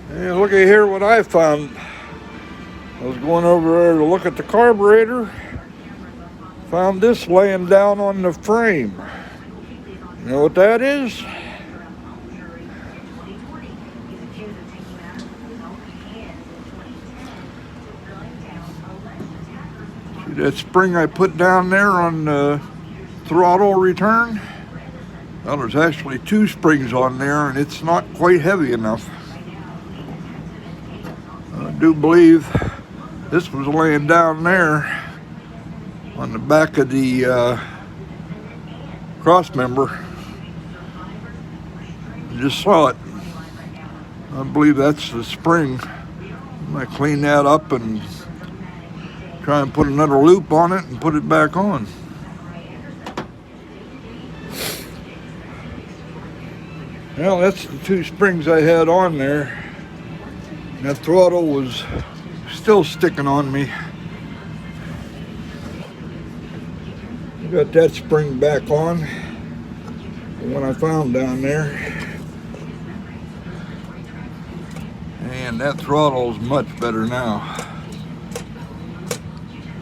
Hey, looky here what I found. I was going over there to look at the carburetor. Found this laying down on the frame. You know what that is? See that spring I put down there on the throttle return? Well, there's actually two springs on there, and it's not quite heavy enough. I do believe this was laying down there on the back of the cross member. I just saw it. I believe that's the spring. I'm going to clean that up and try and put another loop on it and put it back on. Well, that's the two springs I had on there. That throttle was still sticking on me. Got that spring back on, the one I found down there. And that throttle's much better now.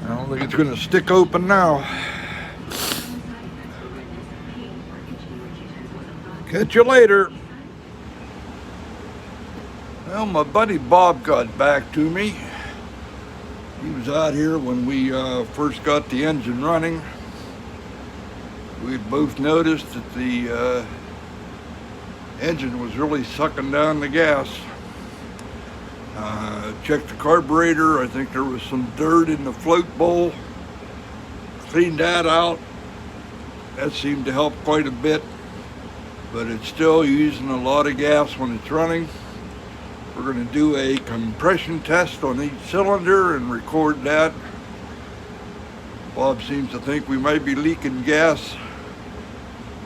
I don't think it's going to stick open now. Catch you later. Well, my buddy Bob got back to me. He was out here when we first got the engine running. We had both noticed that the engine was really sucking down the gas. Checked the carburetor. I think there was some dirt in the float bowl. Cleaned that out. That seemed to help quite a bit, but it's still using a lot of gas when it's running. We're going to do a compression test on each cylinder and record that. Bob seems to think we might be leaking gas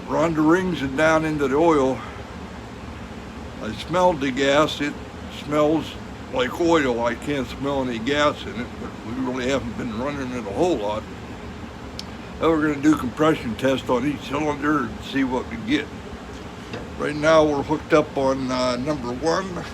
around the rings and down into the oil. I smelled the gas. It smells like oil. I can't smell any gas in it, but we really haven't been running it a whole lot. Now we're going to do a compression test on each cylinder and see what we get. Right now we're hooked up on number one.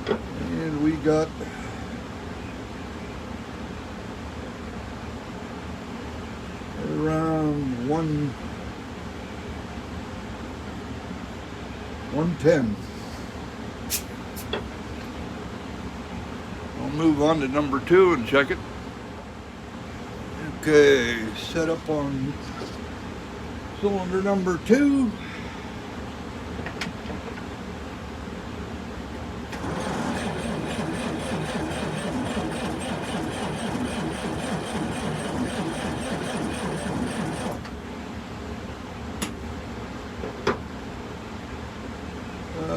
And we got around 110. I'll move on to number two and check it. Okay, set up on cylinder number two.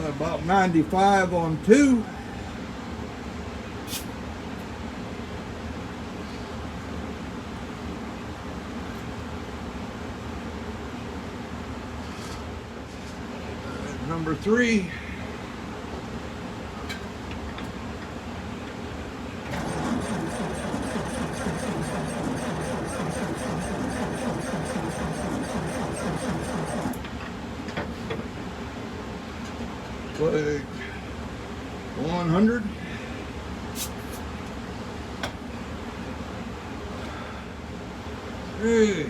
About 95 on two. Number three. Like 100. Hey,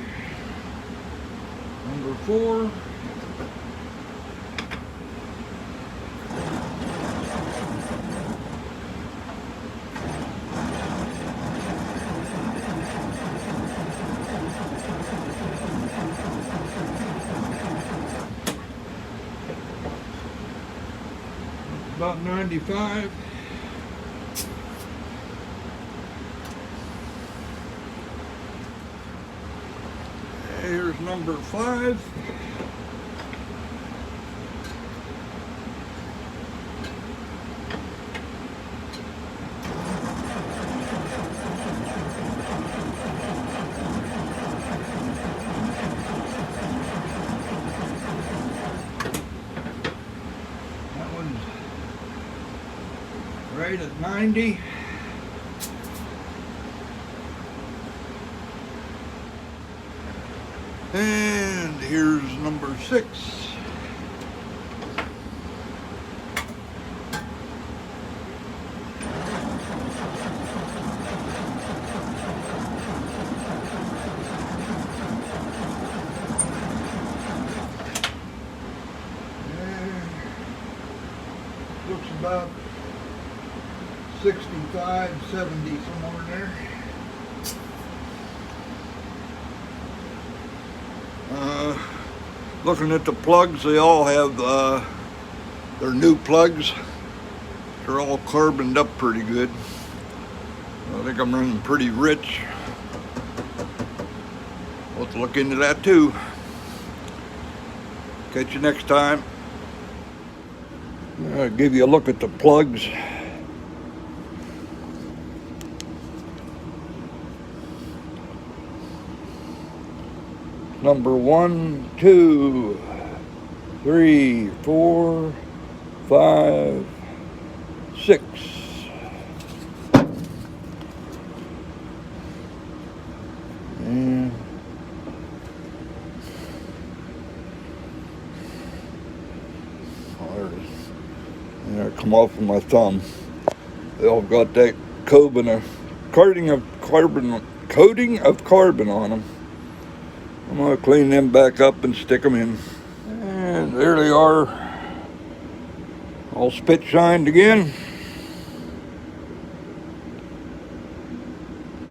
number four. About 95. Here's number five. That one's right at 90. And here's number 6. Looks about 65, 70, somewhere in there. Looking at the plugs, they all have their new plugs. They're all carboned up pretty good. I think I'm running pretty rich. We'll have to look into that too. Catch you next time. I'll give you a look at the plugs. Number 1, 2, 3, 4, 5, 6. And I come off of my thumb. They all got that coating of carbon on them. I'm going to clean them back up and stick them in. And there they are, all spit shined again.